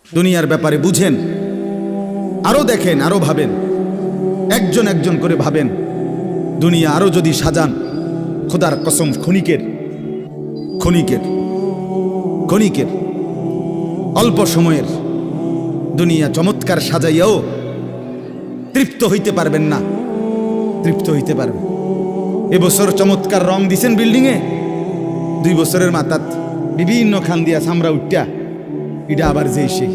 দুনিয়ার ব্যাপারে বুঝেন, আরো দেখেন, আরো ভাবেন, একজন একজন করে ভাবেন। দুনিয়া আরো যদি সাজান, খোদার কসম ক্ষণিকের ক্ষণিকের ক্ষণিকের অল্প সময়ের দুনিয়া চমৎকার সাজাইয়াও তৃপ্ত হইতে পারবেন না, তৃপ্ত হইতে পারবেন। এবছর চমৎকার রং দিছেন বিল্ডিংয়ে, 2 বছরের মাথাত বিভিন্ন খান দিয়া সামরা উঠা এটা আবার যে সেই,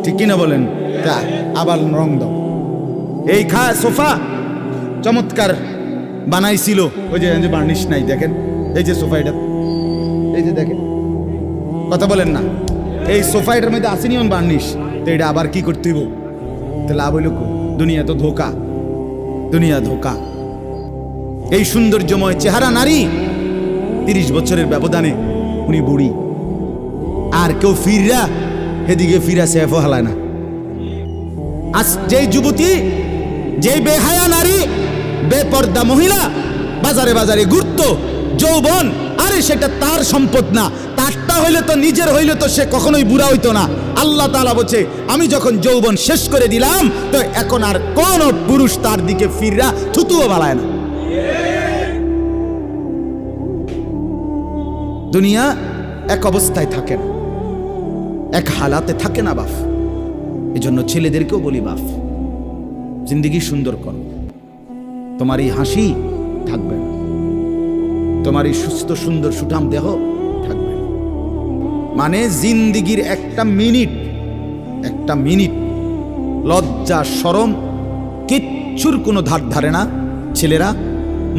ঠিক কিনা বলেন? তা আবার রং দাও। এই সোফা চমৎকার বানাইছিল, ওই যে বার্নিশ নাই, দেখেন এই যে সোফা, এটা এই যে দেখেন, কথা বলেন না, এই সোফা এটার মধ্যে আসেনি বার্নিশ, তো এটা আবার কি করতে হইব? তো লাভ হইল, দুনিয়া তো ধোকা, দুনিয়া ধোকা। এই সৌন্দর্যময় চেহারা নারী 30 বছরের ব্যবধানে উনি বুড়ি, আর কেউ ফিররা এদিকে ফিরা সেফও হালায় না। আজ যেই যুবতী, যেই বেহায়া নারী, বেপর্দা মহিলা বাজারে বাজারে ঘুরত, যৌবন, আরে সেটা তার সম্পদ না, তারটা হইলে তো নিজের হইলে তো সে কখনোই বুড়া হইতো না। আল্লাহ তাআলা বলছে, আমি যখন যৌবন শেষ করে দিলাম, তো এখন আর কোন পুরুষ তার দিকে ফিররা থুতুও বাড়ায় না। দুনিয়া এক অবস্থায় থাকে না, এক হালাতে থাকে না বাপ। এই জন্য ছেলেদেরকেও বলি, বাপ জিন্দেগি সুন্দর করো। তোমার এই হাসি থাকবে না, তোমার এই সুস্থ সুন্দর সুঠাম দেহ থাকবে না। মানে জিন্দিগির একটা মিনিট লজ্জা শরম কিচ্ছুর কোনো ধার ধারে না। ছেলেরা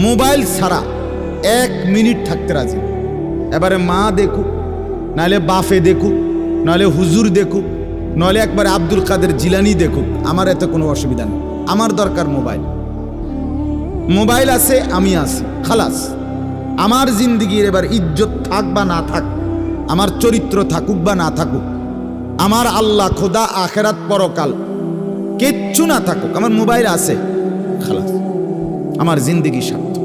মোবাইল ছাড়া 1 মিনিট থাকতে রাজি। এবারে মা দেখুক, নাহলে বাফে দেখুক, নাহলে হুজুর দেখুক, নাহলে একবার আব্দুল কাদের জিলানি দেখুক, আমার এতে কোনো অসুবিধা নেই। আমার দরকার মোবাইল, মোবাইল আছে, আমি আছি, খালাস। আমার জিন্দিগির এবার ইজ্জত থাক বা না থাক, আমার চরিত্র থাকুক বা না থাকুক, আমার আল্লাহ খোদা আখেরাত পরকাল কিচ্ছু না থাকুক, আমার মোবাইল আছে, খালাস, আমার জিন্দিগি সার্থক।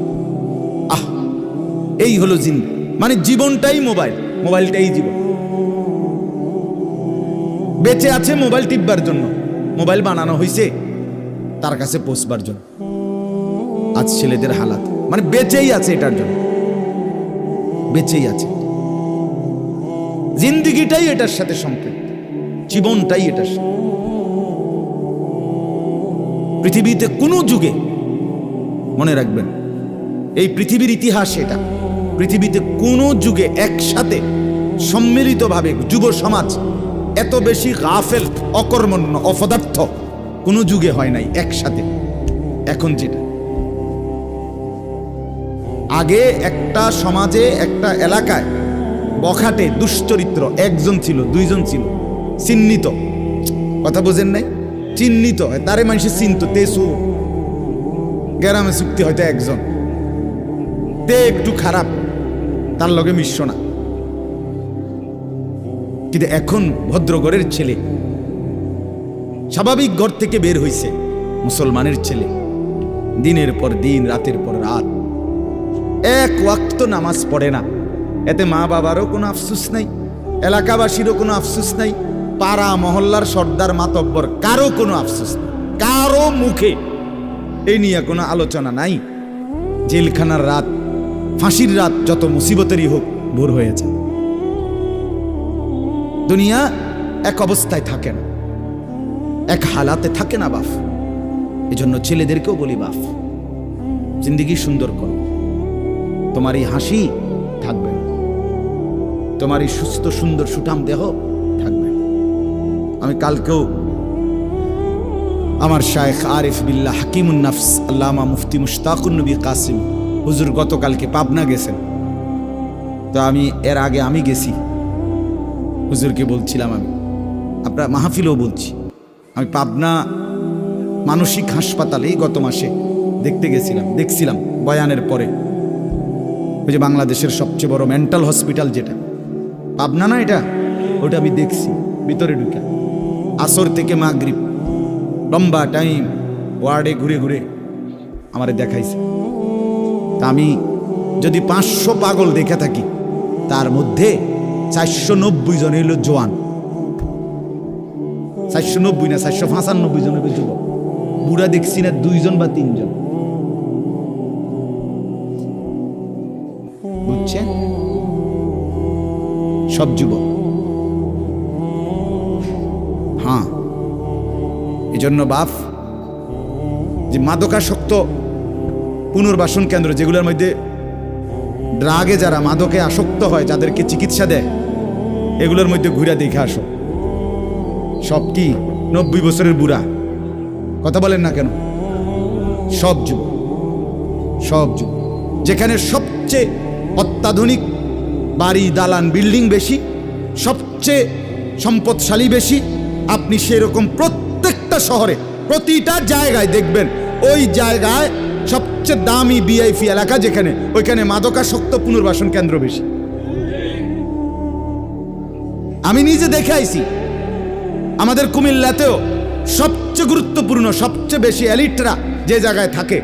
এই হলো জিন্দিগি, মানে জীবনটাই মোবাইল, মোবাইলটাই জীবন। বেঁচে আছে মোবাইল টিপবার জন্য, মোবাইল বানানো হয়েছে তার কাছে পৌঁছবার জন্য। আজ ছেলেদের হালাত, মানে বেঁচেই আছে এটার জন্য, বেঁচেই আছে। জিন্দিগিটাই এটার সাথে সম্পৃক্ত, জীবনটাই এটার সাথে। পৃথিবীতে কোনো যুগে, মনে রাখবেন, এই পৃথিবীর ইতিহাস এটা, পৃথিবীতে কোনো যুগে একসাথে সম্মিলিতভাবে যুব সমাজ এত বেশি গাফেল, অকর্মণ্য, অপদার্থ কোনো যুগে হয় নাই একসাথে। এখন যেটা, আগে একটা সমাজে, একটা এলাকায় বখাটে দুশ্চরিত্র 1জন ছিল, 2জন ছিল, চিহ্নিত, কথা বোঝেন নাই, চিহ্নিত, তারে মানুষের চিনত, তেসু গ্রামে চুক্তি হয়তো 1জন, তে একটু খারাপ, তার লগে মিশ্র না। কিন্তু এখন ভদ্রঘরের ছেলে, স্বাভাবিক ঘর থেকে বের হইছে, মুসলমানের ছেলে, দিনের পর দিন, রাতের পর রাত 1 ওয়াক্ত নামাজ পড়ে না। এতে মা বাবারও কোনো আফসোস নাই, এলাকাবাসীরও কোনো আফসোস নাই, পাড়া মহল্লার সর্দার মাতব্বর কারো কোনো আফসোস নাই, কারো মুখে এই নিয়ে কোনো আলোচনা নাই। জেলখানার রাত, ফাঁসির রাত, যত মুসিবতেরই হোক, ভোর হয়ে যায়। দুনিয়া এক অবস্থায় থাকে না, এক হালাতে থাকে না বাপ। এই জন্য ছেলেদেরকেও বলি, বাপ জিন্দিগি সুন্দর করো। তোমার এই হাসি থাকবে না, তোমার এই সুস্থ সুন্দর সুঠাম দেহ থাকবে না। আমি কালকেও আমার শায়েখ আরিফ বিল্লাহ হাকিমুন নাফস আল্লামা মুফতি মুশতাকুন নবী কাসিম হুজুর গতকালকে পাবনা গেছেন। তো আমি এর আগে আমি গেছি, হুজুরকে বলছিলাম, আমি আপনার মাহফিলেও বলছি, আমি পাবনা মানসিক হাসপাতালেই গত মাসে দেখছিলাম বয়ানের পরে। ওই যে বাংলাদেশের সবচেয়ে বড় মেন্টাল হসপিটাল যেটা পাবনা না, এটা ওটা আমি দেখছি ভিতরে ঢুকে। আসর থেকে মাগরিব লম্বা টাইম ওয়ার্ডে ঘুরে ঘুরে আমারে দেখাইছে। তা আমি যদি 500 পাগল দেখে থাকি, তার মধ্যে 490 জন হইল জোয়ান, 490 না 495 জনের যুবক, বুড়া দেখছি না 2 জন বা 3 জন। বুঝছেন? সব যুবক। হ্যাঁ, এজন্য বাপ যে মাদকাসক্ত পুনর্বাসন কেন্দ্র, যেগুলোর মধ্যে ড্রাগে যারা মাদকে আসক্ত হয়, যাদেরকে চিকিৎসা দেয়, এগুলোর মধ্যে ঘুরে দেখে আসো। সব কি 90 বছরের বুড়া? কথা বলেন না কেন? সব যুবক, সব যুবক। যেখানে সবচেয়ে অত্যাধুনিক বাড়ি, দালান, বিল্ডিং বেশি, সবচেয়ে সম্পদশালী বেশি, আপনি সেরকম প্রত্যেকটা শহরে প্রতিটা জায়গায় দেখবেন ওই জায়গায় সবচেয়ে দামি ভিআইপি এলাকা যেখানে, ওইখানে মাদকাসক্ত পুনর্বাসন কেন্দ্র বেশি। আমি নিজে দেখে আইছি। আমাদের কুমিল্লাতেও সবচেয়ে গুরুত্বপূর্ণ, সবচেয়ে বেশি এলিটরা যে জায়গায় থাকে,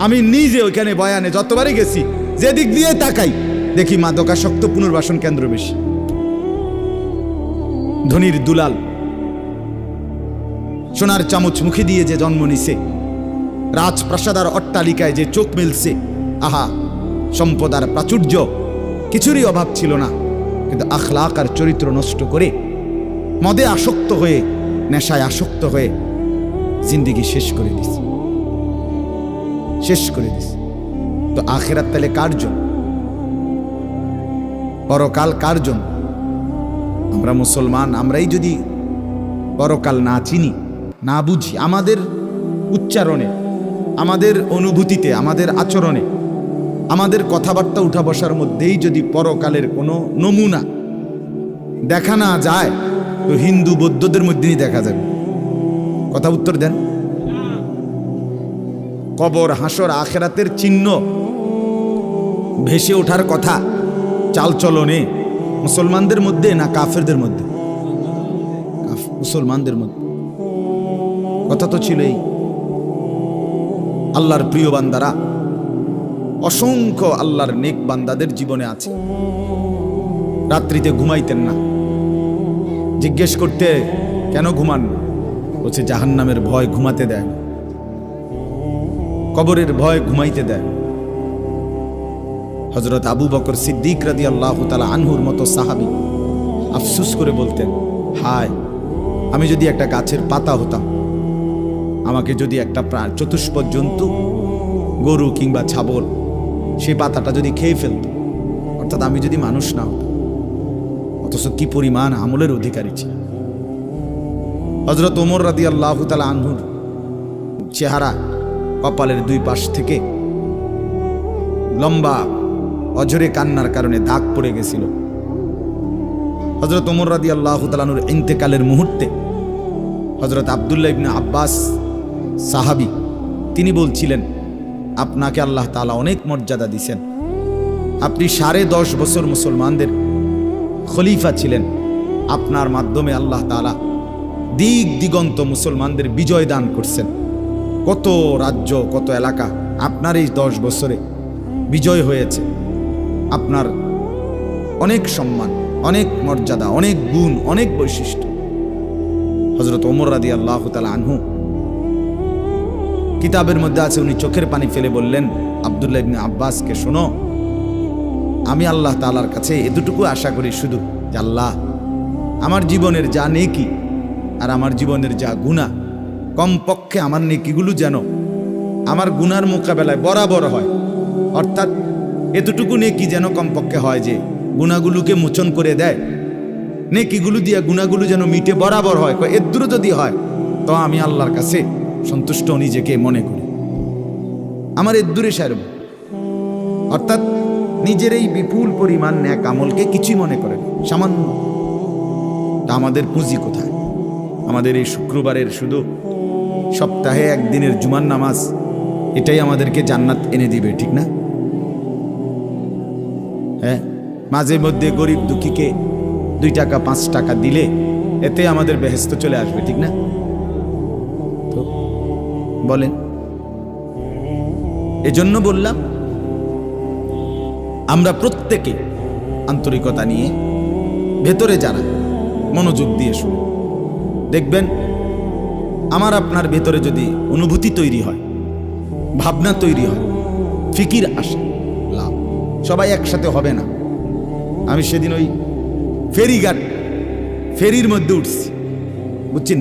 আমি নিজে ওইখানে বয়ানে যতবারই গেছি, যেদিক দিয়ে তাকাই দেখি মাদকাসক্ত পুনর্বাসন কেন্দ্র বেশি। ধনির দুলাল, সোনার চামচ মুখে দিয়ে যে জন্ম নিছে, রাজপ্রাসাদার অট্টালিকায় যে চোখ মেলছে, আহা, সম্পদ আর প্রাচুর্য কিছুরই অভাব ছিল না, কিন্তু আখলাক আর চরিত্র নষ্ট করে, মদে আসক্ত হয়ে, নেশায় আসক্ত হয়ে জিন্দেগি শেষ করে দিছে, শেষ করে দিছে। তো আখিরাত তাহলে কার জন্য? পরকাল কার জন্য? আমরা মুসলমান, আমরাই যদি পরকাল না চিনি, না বুঝি, আমাদের উচ্চারণে, আমাদের অনুভূতিতে, আমাদের আচরণে, আমাদের কথাবার্তা উঠা বসার মধ্যেই যদি পরকালের কোনো নমুনা দেখা না যায়, তো হিন্দু বৌদ্ধদের মধ্যেই দেখা যাবে। কথা উত্তর দেন। কবর, হাসর, আখেরাতের চিহ্ন ভেসে ওঠার কথা চালচলনে মুসলমানদের মধ্যে না কাফেরদের মধ্যে? মুসলমানদের মধ্যে। কথা তো ছিলই। আল্লাহর প্রিয় বান্দারা, অসংখ্য আল্লাহর নেক বান্দাদের জীবনে আছে, রাত্রিতে ঘুমাইতেন না। জিজ্ঞেস করতে, কেন ঘুমান না? বলছে জাহান্নামের ভয় ঘুমাতে দেয় না, কবরের ভয় ঘুমাইতে দেয়। হযরত আবু বকর সিদ্দিক রাদিয়াল্লাহু তাআলা আনহুর মতো সাহাবী আফসোস করে বলতেন, হায়, আমি যদি একটা গাছের পাতা হতাম, আমাকে যদি একটা চতুষ্পদ জন্তু, গরু কিংবা ছাগল, সেই পাতাটা যদি খেয়ে ফেলত, অর্থাৎ আমি যদি মানুষ না হতাম। অথচ কি পরিমাণ আমলের অধিকারী ছিল। হযরত ওমর রাদিয়াল্লাহু তাআলা আনহুর চেহারা, কপালের 2 পাশ থেকে লম্বা অঝরে কান্নার কারণে দাগ পড়ে গেছিল। হযরত ওমর রাদিয়াল্লাহু তাআলা আনহুর ইন্তেকালের মুহূর্তে হযরত আব্দুল্লাহ ইবনে আব্বাস সাহাবী, তিনি বলছিলেন, আপনাকে আল্লাহ তাআলা অনেক মর্যাদা দিয়েছেন, আপনি 10.5 বছর মুসলমানদের খলিফা ছিলেন, আপনার মাধ্যমে আল্লাহ তাআলা দিক দিগন্ত মুসলমানদের বিজয় দান করছেন। কত রাজ্য, কত এলাকা আপনার এই 10 বছরে বিজয় হয়েছে। আপনার অনেক সম্মান, অনেক মর্যাদা, অনেক গুণ, অনেক বৈশিষ্ট্য। হযরত ওমর রাদিয়াল্লাহু তাআলা আনহু, কিতাবের মধ্যে আছে, উনি চোখের পানি ফেলে বললেন আব্দুল্লাহ ইবনে আব্বাসকে, শোনো, আমি আল্লাহ তাআলার কাছে এতটুকু আশা করি শুধু, যে আল্লাহ, আমার জীবনের যা নেকি আর আমার জীবনের যা গুনাহ, কমপক্ষে আমার নেকিগুলো যেন আমার গুনার মোকাবেলায় বরাবর হয়। অর্থাৎ এতটুকু নেকি যেন কমপক্ষে হয় যে গুনাহগুলোকে মোচন করে দেয়, নেকিগুলো দিয়ে গুনাহগুলো যেন মিটে বরাবর হয়। এদুরও যদি হয় তো আমি আল্লাহর কাছে সন্তুষ্ট নিজেকে মনে করি, আমার এদুরে সারব। অর্থাৎ নিজের এই বিপুল পরিমাণ নেক আমলকে কিছুই মনে করে না, সামান্য। তা আমাদের পুঁজি কোথায়? আমাদের এই শুক্রবারের শুধু সপ্তাহে একদিনের জুমার নামাজ, এটাই আমাদেরকে জান্নাত এনে দিবে, ঠিক না? হ্যাঁ, মাঝে মধ্যে গরিব দুঃখীকে 2 টাকা 5 টাকা দিলে এতে আমাদের বেহেশত চলে আসবে, ঠিক না? তো বলেন। এজন্য বললাম, আমরা প্রত্যেকে আন্তরিকতা নিয়ে, ভেতরে যারা, মনোযোগ দিয়ে শুনি। দেখবেন আমার আপনার ভেতরে যদি অনুভূতি তৈরি হয়, ভাবনা তৈরি হয়, ফিকির আসে, লাভ। সবাই একসাথে হবে না। আমি সেদিন ওই ফেরিঘাট, ফেরির মধ্যে উঠছি, বুঝছেন,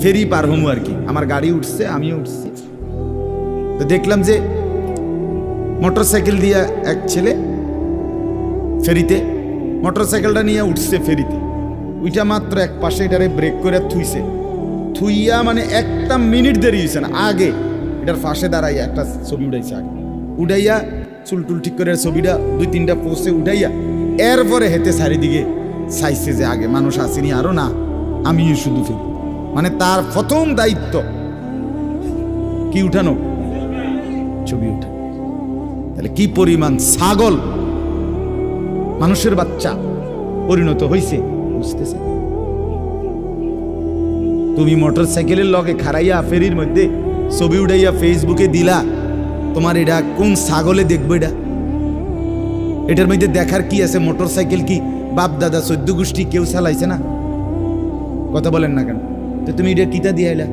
ফেরি পার হমু আর কি। আমার গাড়ি উঠছে, আমিও উঠছি। তো দেখলাম যে মোটর সাইকেল দিয়ে এক ছেলে ফেরিতে মোটরসাইকেলটা নিয়ে উঠছে ফেরিতে। ওইটা মাত্র এক পাশে এটারে ব্রেক করে থুইয়া মানে একটা মিনিট দেরি হয়েছে না, আগে এটার পাশে দাঁড়াইয়া একটা ছবি উঠাইছে, আগে উঠাইয়া চুলটুল ঠিক করে ছবিটা 2-3টা পোস্টে উঠাইয়া এরপরে হেতে চারিদিকে চাইছে যে আগে মানুষ আসেনি আরো না, আমিও শুধু ফেরি। মানে তার প্রথম দায়িত্ব কি উঠানো, ছবি উঠা। তাহলে কি পরিমাণ ছাগল মানুষের বাচ্চা পরিণত হয়েছে, বুঝতেছে? তুমি মোটর সাইকেলের লগে খারাইয়া ফেরির মধ্যে ছবি উঠাইয়া ফেসবুকে দিলা, তোমার এটা কোন ছাগলে দেখবো? এটার মধ্যে দেখার কি আছে? মোটর সাইকেল কি বাপ দাদা 14 গোষ্ঠী কেউ চালাইছে না? কথা বলেন না কেন? তো তুমি এটা কিতা দিয়ে এলা,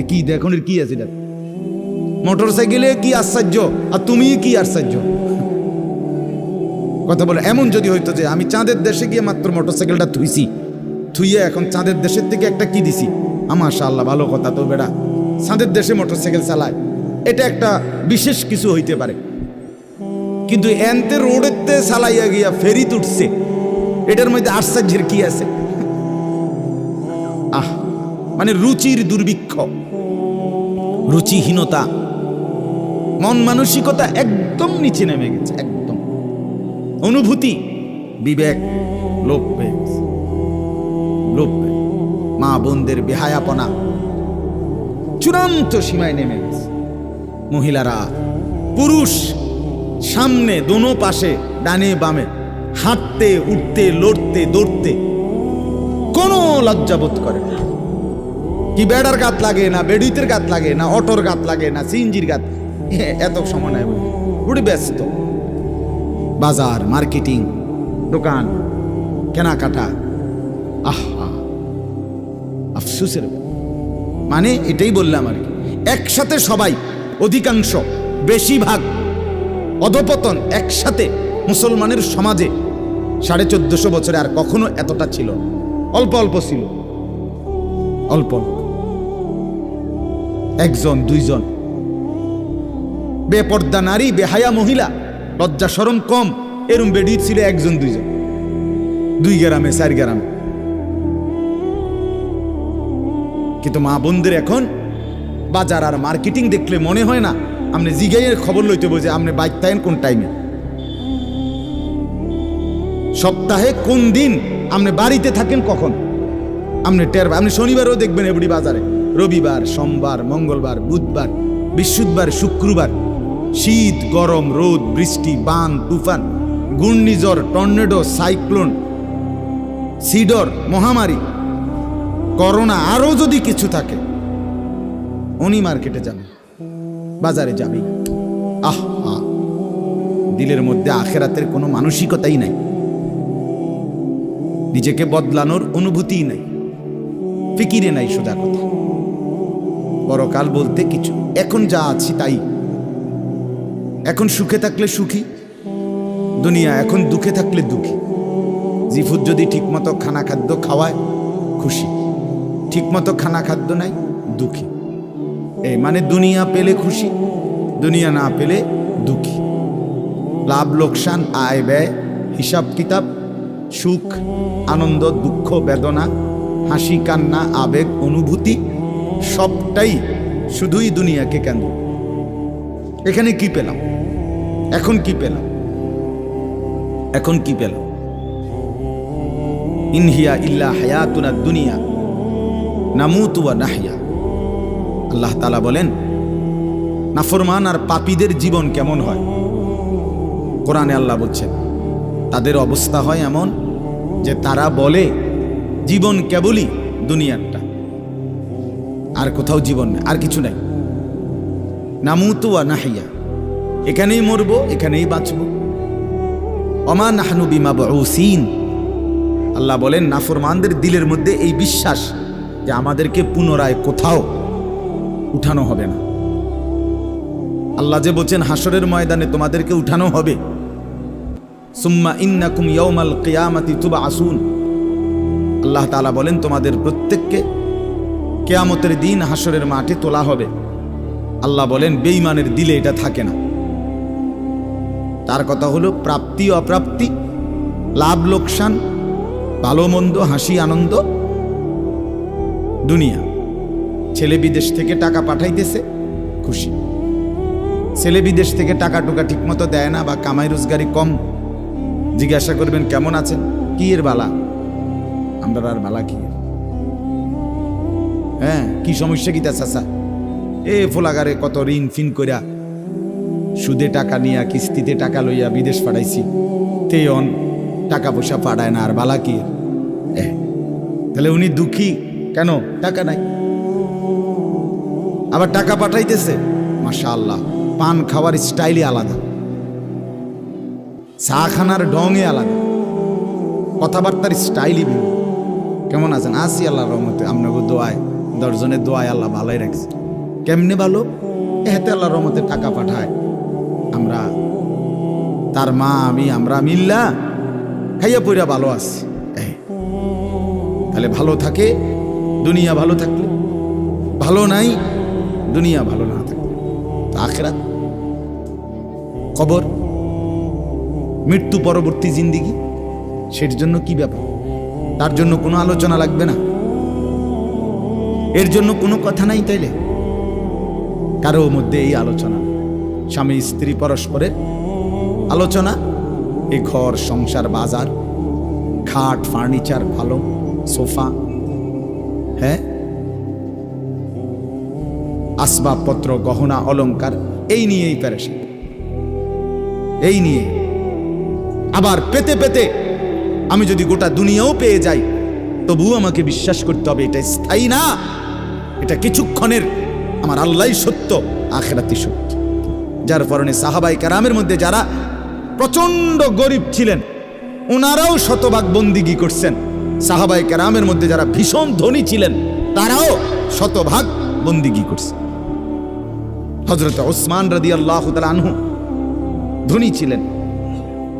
কি দেখো কি আছে এটা? মোটর সাইকেলে কি আশ্চর্য, আর তুমি কি আশ্চর্য? কথা বলে এমন যদি হইতো যে আমি চাঁদের দেশে গিয়ে মাত্র মোটরসাইকেলটা থুইয়ে এখন চাঁদের দেশের থেকে একটা কি দিছি, মাশাআল্লাহ ভালো কথা তো বেড়া, চাঁদের দেশে মোটরসাইকেল চালায়, এটা একটা বিশেষ কিছু হইতে পারে। কিন্তু এনতে রোডেতে চালাইয়া গিয়া ফেরি উঠছে, এটার মধ্যে আশ্চর্যের কি আছে? মানে রুচির দুর্ভিক্ষ, রুচিহীনতা, মন মানসিকতা একদম নিচে নেমে গেছে, একদম অনুভূতি, বিবেক লোপ পেয়ে গেছে, লোপ পেয়ে। মা বোনদের বেহায়াপনা চূড়ান্ত সীমায় নেমে গেছে। মহিলারা পুরুষ সামনে দোনো পাশে ডানে বামে হাঁটতে উঠতে লড়তে দৌড়তে কোনো লজ্জাবোধ করে না। কি বেড়ার গাত লাগে না, বেড়ুইতের গাত লাগে না, অটোর গাত লাগে না, সিএনজির গাত, এত সময় নাই, পুরো ব্যস্ত। বাজার, মার্কেটিং, দোকান, কেনাকাটা, আহা আফসোসের। মানে এটাই বললাম আর কি, একসাথে সবাই, অধিকাংশ, বেশিরভাগ অধপতন একসাথে মুসলমানের সমাজে 1450 বছরে আর কখনো এতটা ছিল না। অল্প অল্প ছিল, অল্প অল্প, 1জন 2জন বেপর্দা নারী, বেহায়া মহিলা, লজ্জা শরম কম, এরম বেডি ছিল 1জন 2জন, 2 গ্রামে 4 গ্রামে। কিন্তু মা বোনদের এখন বাজার আর মার্কেটিং দেখলে মনে হয় না আপনি জিগাইয়ের খবর লইতে বোঝে আপনি বাইক থাকেন কোন টাইমে, সপ্তাহে কোন দিন আপনি বাড়িতে থাকেন কখন, আপনি আপনি শনিবারও দেখবেন এবড়ি বাজারে, রবিবার, সোমবার, মঙ্গলবার, বুধবার, বৃহস্পতিবার, শুক্রবার, শীত, গরম, রোদ, বৃষ্টি, বান, তুফান, ঘূর্ণিঝড়, টর্নেডো, সাইক্লোন, সিডর, মহামারী, করোনা, আরো যদি কিছু থাকে, উনি মার্কেটে যাবে, বাজারে যাবে। দিলের মধ্যে আখেরাতের কোনো মানসিকতাই নাই, নিজেকে বদলানোর অনুভূতিই নাই, ফিকিরে নাই, সোজা কথা। পরকাল বলতে কিছু, এখন যা আছি তাই। এখন সুখে থাকলে সুখী দুনিয়া, এখন দুঃখে থাকলে দুঃখী। জিফুত যদি ঠিকমতো খানা খাদ্য খাওয়ায় খুশি, ঠিকমতো খানা খাদ্য নাই দুঃখী। এই মানে দুনিয়া পেলে খুশি, দুনিয়া না পেলে দুঃখী। লাভ লোকসান, আয় ব্যয়, হিসাব কিতাব, সুখ আনন্দ, দুঃখ বেদনা, হাসি কান্না, আবেগ অনুভূতি, সবটাই শুধুই দুনিয়াকে কেন্দ্র। এখানে কি পেলাম, এখন কি পেলাম, এখন কি পেলাম? ইনহিয়া ইল্লা হায়াতুনা দুনিয়া নামুতু ওয়া নাহইয়া। আল্লাহ তাআলা বলেন নাফরমান আর পাপীদের জীবন কেমন হয়। কোরআনে আল্লাহ বলছেন তাদের অবস্থা হয় এমন যে তারা বলে জীবন কেবলই দুনিয়ারটা, আর কোথাও জীবন নেই, আর কিছু নাই। নামুতু ওয়া নাহইয়া, এখানেই মরবো, এখানেই বাঁচবো। ওমা নাহনু বিমাবউসিন। আল্লাহ বলেন নাফরমানদের দিলের মধ্যে এই বিশ্বাস যে আমাদেরকে পুনরায় কোথাও উঠানো হবে না। আল্লাহ যে বলছেন হাসরের ময়দানে তোমাদেরকে উঠানো হবে, সুম্মা ইন্নাকুম ইয়াউমাল কিয়ামাতি তুবআসুন, আল্লাহ তাআলা বলেন তোমাদের প্রত্যেককে কিয়ামতের দিন হাসরের মাঠে তোলা হবে। আল্লাহ বলেন বেঈমানের দিলে এটা থাকে না। তার কথা হলো প্রাপ্তি অপ্রাপ্তি, লাভ লোকসান, ভালো মন্দ, হাসি আনন্দ, দুনিয়া। ছেলে বিদেশ থেকে টাকা পাঠাইতেছে, খুশি। ছেলে বিদেশ থেকে টাকা টুকা ঠিক মতো দেয় না বা কামাই রোজগারি কম, জিজ্ঞাসা করবেন কেমন আছেন, কি এর বালা? আমরা আর বালা কি? হ্যাঁ, কি সমস্যা কি তা চাচা? এ ফোলাগারে কত ঋণ ফিন কইরা সুদে টাকা নিয়া কিস্তিতে টাকা লইয়া বিদেশ পাঠাইছি, তেয়ন টাকা পয়সা পাঠায় না, আর বালা কি? তাহলে উনি দুঃখী কেন? টাকা নাই। আবার টাকা পাঠাইতেছে, মাশাআল্লাহ, পান খাওয়ার স্টাইলই আলাদা, চা খানার ঢঙে আলাদা, কথাবার্তার স্টাইলই ভিন্ন। কেমন আছেন? আসি আল্লাহর রহমতে, আপনাকে দোয়ায়, দশজনের দোয়ায় আল্লাহ ভালোই রাখছে। কেমনে ভালো? এতে আল্লাহর রহমতে টাকা পাঠায়, আমরা তার মা আমি আমরা মিল্লা খাইয়া পইরা ভালো আছি। তাহলে ভালো থাকে দুনিয়া, ভালো থাকলে ভালো নাই দুনিয়া, ভালো না থাকলে আখিরাত, কবর, মৃত্যু পরবর্তী জিন্দিগি, সেটার জন্য কি ব্যাপার? তার জন্য কোনো আলোচনা লাগবে না, এর জন্য কোনো কথা নাই। তাইলে কারো মধ্যে এই আলোচনা, স্বামী স্ত্রী পরস্পরের আলোচনা, এই ঘর সংসার বাজার, খাট ফার্নিচার, ভালো সোফা, হ্যাঁ, আসবাবপত্র, গহনা অলংকার, এই নিয়েই পেরেশান, এই নিয়ে। আবার পেতে পেতে আমি যদি গোটা দুনিয়াও পেয়ে যাই, তবুও আমাকে বিশ্বাস করতে হবে এটা স্থায়ী না, এটা কিছুক্ষণের। আমার আল্লাহই সত্য, আখিরাতই সত্য। যার কারণে সাহাবায়ে কেরামের মধ্যে যারা প্রচন্ড গরিব ছিলেন, ওনারাও শতভাগ বন্দিগি করছেন। সাহাবায়ে কেরামের মধ্যে যারা ভীষণ ধনী ছিলেন, তারাও শতভাগ বন্দিগি করছেন। হযরত উসমান রাদিয়াল্লাহু তাআলা আনহু ধনী ছিলেন।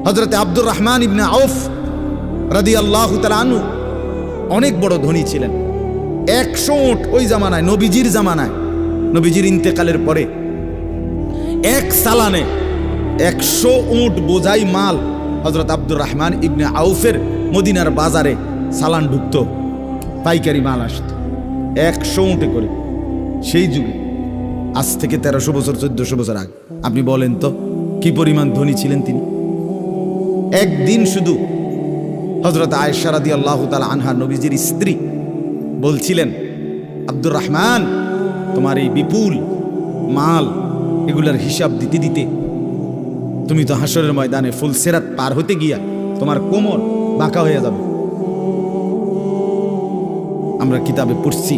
হযরত আব্দুর রহমান ইবনে আউফ রাদিয়াল্লাহু তাআলা আনহু অনেক বড় ধনী ছিলেন। 100 উট ওই জামানায়, নবীজির জামানায়, নবীজির ইন্তেকালের পরে এক সালানে 100 উট বোঝাই মাল হযরত আব্দুর রহমান ইবনে আউফের মদিনার বাজারে সালান ঢুকত, পাইকারি মাল আসত 100 উটে করে। সেই যুগে, আজ থেকে 1300 বছর 1400 বছর আগে, আপনি বলেন তো কি পরিমাণ ধনী ছিলেন তিনি। একদিন শুধু হযরত আয়েশা রাদিয়াল্লাহু তাআলা আনহা, নবীজির স্ত্রী, বলছিলেন, আব্দুর রহমান, তোমার এই বিপুল মাল, এগুলার হিসাব দিতে দিতে তুমি তো হাসরের ময়দানে ফুলসিরাত পার হতে গিয়া তোমার কোমর বাঁকা হয়ে যাবে। আমরা কিতাবে পড়ছি,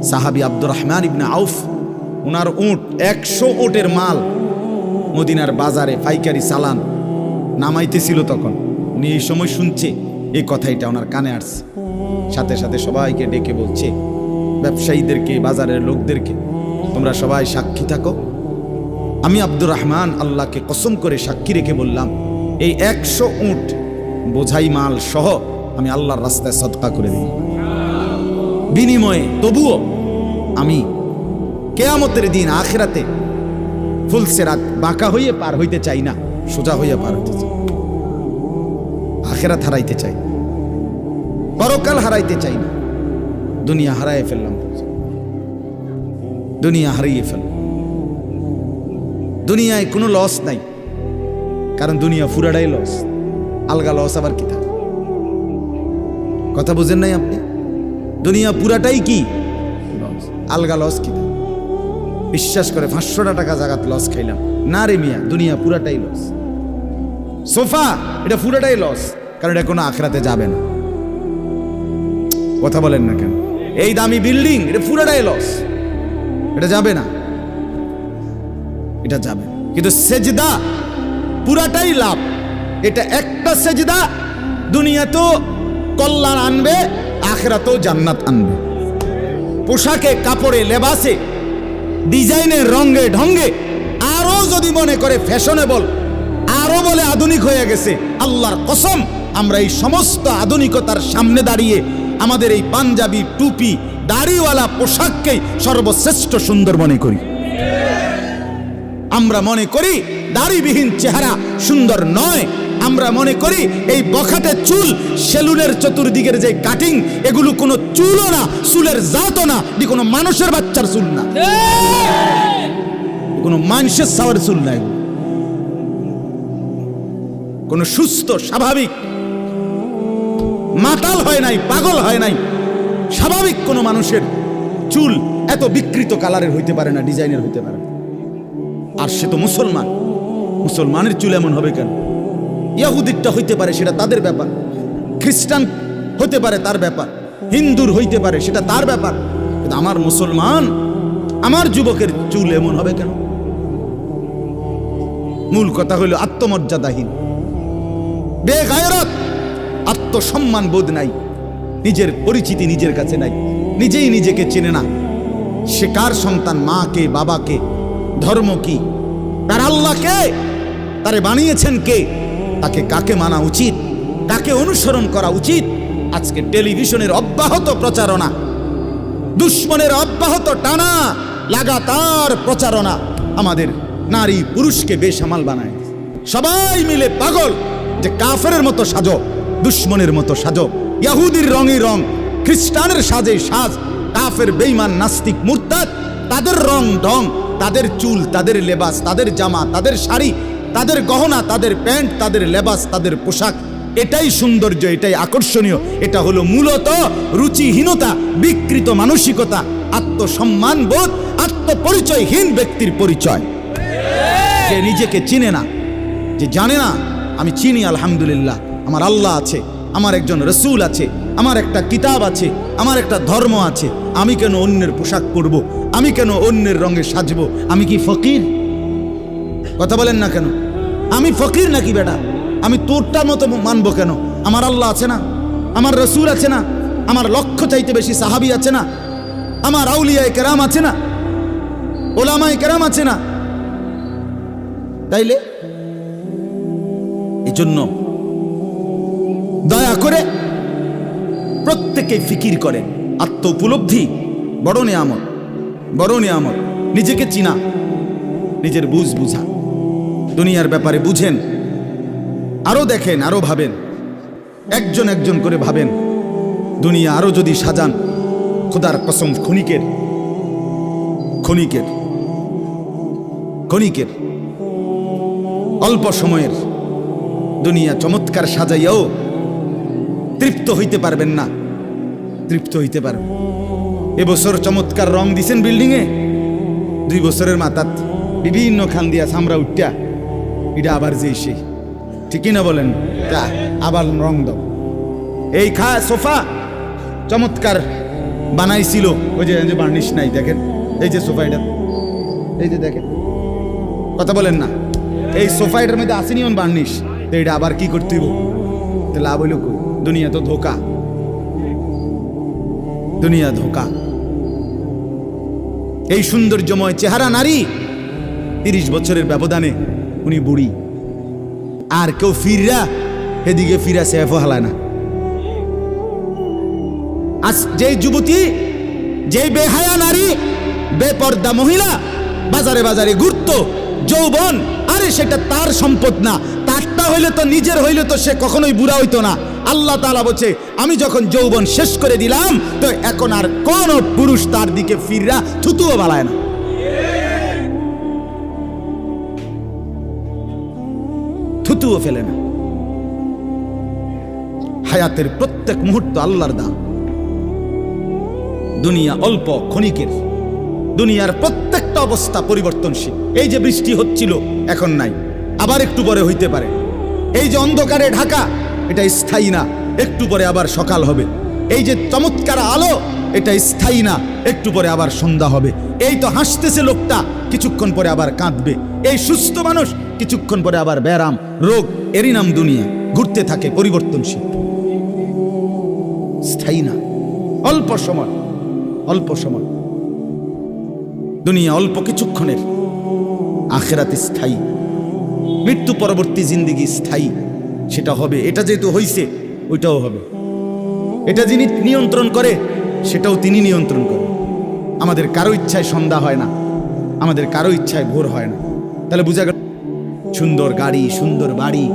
সাহাবী আব্দুর রহমান ইবনে আউফ, ওনার উট 100 উটের মাল মদিনার বাজারে পাইকারি চালান নামাইতেছিল। তখন উনি এই সময় শুনছে, এই কথাইটা ওনার কানে আসছে। সাথে সাথে সবাইকে ডেকে বলছে, ব্যবসায়ীদেরকে, বাজারের লোকদেরকে, তোমরা সবাই সাক্ষী থাকো, আমি আব্দুর রহমান আল্লাহকে কসম করে সাক্ষী রেখে বললাম, এই 100 উট বোঝাই মাল সহ আমি আল্লাহর রাস্তায় সদকা করে দিই। বিনিময়ে তবুও আমি কিয়ামতের দিন আখিরাতে ফুলসিরাত বাঁকা হইয়ে পার হইতে চাই না, সোজা হইয়া পার হইতে চাই। আখিরাত হারাইতে চাই, পরকাল হারাইতে চাই না। দুনিয়া হারাইয়ে ফেললাম, দুনিয়া হারিয়ে ফেললাম। দুনিয়ায় কোনো লস নাই, কারণ দুনিয়া পুরাটাই লস। আলগা লস আবার কি থাকে? কথা বুঝেন নাই আপনি? দুনিয়া পুরাটাই কি লস, আলগা লস কি থাকে? বিশ্বাস করে 500 টাকা জাগাত লস খাইলাম না রে মিয়া, দুনিয়া পুরাটাই লস। সোফা, এটা পুরাটাই লস, কারণ এটা কোনো আখিরাতে যাবে না। কথা বলেন না কেন? এই দামি বিল্ডিং, এটা পুরাটাই লস, এটা যাবে না, এটা যাবে। কিন্তু সেজদা পুরাটাই লাভ। এটা একটা সেজদা দুনিয়াতেও কল্যাণ আনবে, আখিরাতেও জান্নাত আনবে। পোশাকে কাপড়ে লেবাসে ডিজাইনে রঙে ঢঙ্গে আরো যদি মনে করে ফ্যাশনেবল আরো বলে আধুনিক হয়ে গেছে, আল্লাহর কসম আমরা এই সমস্ত আধুনিকতার সামনে দাঁড়িয়ে আমাদের এই পাঞ্জাবি টুপি দাড়িওয়ালা পোশাককেই সর্বশ্রেষ্ঠ সুন্দর মনে করি। আমরা মনে করি দাড়িবিহীন চেহারা সুন্দর নয়। আমরা মনে করি এই বখাটে চুল, সেলুনের চতুর্দিকের যে কাটিং, এগুলো কোনো চুলও না, চুলের জাতও না, এটি কোনো মানুষের বাচ্চার চুল না, কোনো মানুষের সাওয়ার চুল নাই। কোনো সুস্থ স্বাভাবিক মাতাল হয় নাই, পাগল হয় নাই, স্বাভাবিক কোনো মানুষের চুল এত বিকৃত কালারের হইতে পারে না, ডিজাইনের হইতে পারে না। আর সে তো মুসলমান, মুসলমানের চুল এমন হবে কেন? ইহুদিরটা হইতে পারে, সেটা তাদের ব্যাপার। খ্রিস্টান হতে পারে, তার ব্যাপার। হিন্দুর হইতে পারে, সেটা তার ব্যাপার। কিন্তু আমার মুসলমান, আমার যুবকের চুল এমন হবে কেন? মূল কথা হইল আত্মমর্যাদাহীন, বেগায়রত, আত্মসম্মান বোধ নাই, নিজের পরিচিতি নিজের কাছে নাই, নিজেই নিজেকে চেনে না। সে কার সন্তান, মা কে, বাবা কে, ধর্ম কি, তার আল্লাহ কে, তারে বানিয়েছেন কে, তাকে কাকে মানা উচিত, কাকে অনুসরণ করা উচিত। আজকে টেলিভিশনের অব্যাহত প্রচারণা, দুশ্মনের অব্যাহত টানা লাগাতার প্রচারণা আমাদের নারী পুরুষকে বেসামাল বানায়। সবাই মিলে পাগল যে কাফেরের মতো সাজো, দুশ্মনের মতো সাজো, ইহুদির রঙই রং, খ্রিস্টানের সাজে সাজ, কাফের বেঈমান নাস্তিক মুরতাদ তাদের রং ঢং, তাদের চুল, তাদের লেবাস, তাদের জামা, তাদের শাড়ি, তাদের গহনা, তাদের প্যান্ট, তাদের লেবাস, তাদের পোশাক, এটাই সৌন্দর্য, এটাই আকর্ষণীয়। এটা হলো মূলত রুচিহীনতা, বিকৃত মানসিকতা, আত্মসম্মান বোধ, আত্মপরিচয়হীন ব্যক্তির পরিচয়। যে নিজেকে চিনে না, যে জানে না আমি চিনি আলহামদুলিল্লাহ, আমার আল্লাহ আছে, আমার একজন রসুল আছে, আমার একটা কিতাব আছে, আমার একটা ধর্ম আছে, আমি কেন অন্যের পোশাক পরবো, আমি কেন অন্যের রঙে সাজবো? আমি কি ফকির? কথা বলেন না কেন? আমি ফকির নাকি বেটা? আমি তোরটা মতো মানবো কেন? আমার আল্লাহ আছে না, আমার রসুল আছে না, আমার লক্ষ চাইতে বেশি সাহাবী আছে না, আমার আউলিয়ায়ে কেরাম আছে না, ওলামায়ে কেরাম আছে না। তাইলে এই জন্য দয়া করে প্রত্যেকে ফিকির করে, আত্ম উপলব্ধি বড় নিয়ামত, বড় নিয়ামত। নিজেকে চিনা, নিজের বুঝ বুঝা, দুনিয়ার ব্যাপারে বুঝেন, আরো দেখেন, আরো ভাবেন, একজন একজন করে ভাবেন। দুনিয়া আরো যদি সাজান, খোদার কসম ক্ষণিকের ক্ষণিকের ক্ষণিকের অল্প সময়ের দুনিয়া চমৎকার সাজাইয়াও তৃপ্ত হইতে পারবেন না, তৃপ্ত হইতে পারবেন। এবছর চমৎকার রং দিছেন বিল্ডিংয়ে, 2 বছরের মাথাত বিভিন্ন খান দিয়া সামরা উঠা, এটা আবার যে সেই, ঠিকই না বলেন? তা আবার রং দাও। এই সোফা চমৎকার বানাইছিল, ওই যে বার্নিশ নাই, দেখেন এই যে সোফা, এটা এই যে দেখেন, কথা বলেন না? এই সোফা এটার মধ্যে আসেনি অন বার্নিশ, তো এটা আবার কি করতে হইব? লাভ হইল কই? দুনিয়া তো ধোকা, দুনিয়া ধোকা। এই সৌন্দর্যময় চেহারা নারী 30 বছরের ব্যবধানে উনি বুড়ি, আর কেউ ফিররা এদিকে ফিরা সেফও হালায় না। আজ যেই যুবতী, যেই বেহায়া নারী, বেপর্দা মহিলা বাজারে বাজারে ঘুরতো, যৌবন, আরে সেটা তার সম্পদ না, তারটা হইলে তো নিজের হইলে তো সে কখনোই বুড়া হইতো না। আল্লাহ তাআলা বলছে, আমি যখন যৌবন শেষ করে দিলাম, তো এখন আর কোন পুরুষ তার দিকে ফিররা থুতুও বালায় না, থুতুও ফেলে না। হায়াতের প্রত্যেক মুহূর্ত আল্লাহর দান। দুনিয়া অল্প ক্ষণিকের, দুনিয়ার প্রত্যেকটা অবস্থা পরিবর্তনশীল। এই যে বৃষ্টি হচ্ছিল, এখন নাই, আবার একটু পরে হইতে পারে। এই যে অন্ধকারে ঢাকা, এটা স্থায়ী না, একটু পরে আবার সকাল হবে। এই যে চমৎকার আলো, এটা স্থায়ী না, একটু পরে আবার সন্ধ্যা হবে। এই তো হাসতেছে লোকটা, কিছুক্ষণ পরে আবার কাঁদবে। এই সুস্থ মানুষ, কিছুক্ষণ পরে আবার ব্যারাম, রোগ, এরই নাম দুনিয়া। ঘুরতে থাকে, পরিবর্তনশীল, স্থায়ী না, অল্প সময়। অল্প সময়, দুনিয়া অল্প কিছুক্ষণের, আখিরাত স্থায়ী, মৃত্যু পরবর্তী জিন্দেগি স্থায়ী। সেটা হবে, এটা যেহেতু হইছে ওইটাও হবে। এটা যিনি নিয়ন্ত্রণ করে সেটাও তিনি নিয়ন্ত্রণ করেন। আমাদের কারো ইচ্ছায় সন্ধ্যা হয় না, আমাদের কারো ইচ্ছায় ভোর হয় না। তাহলে বোঝা গেল, সুন্দর গাড়ি, সুন্দর বাড়ি,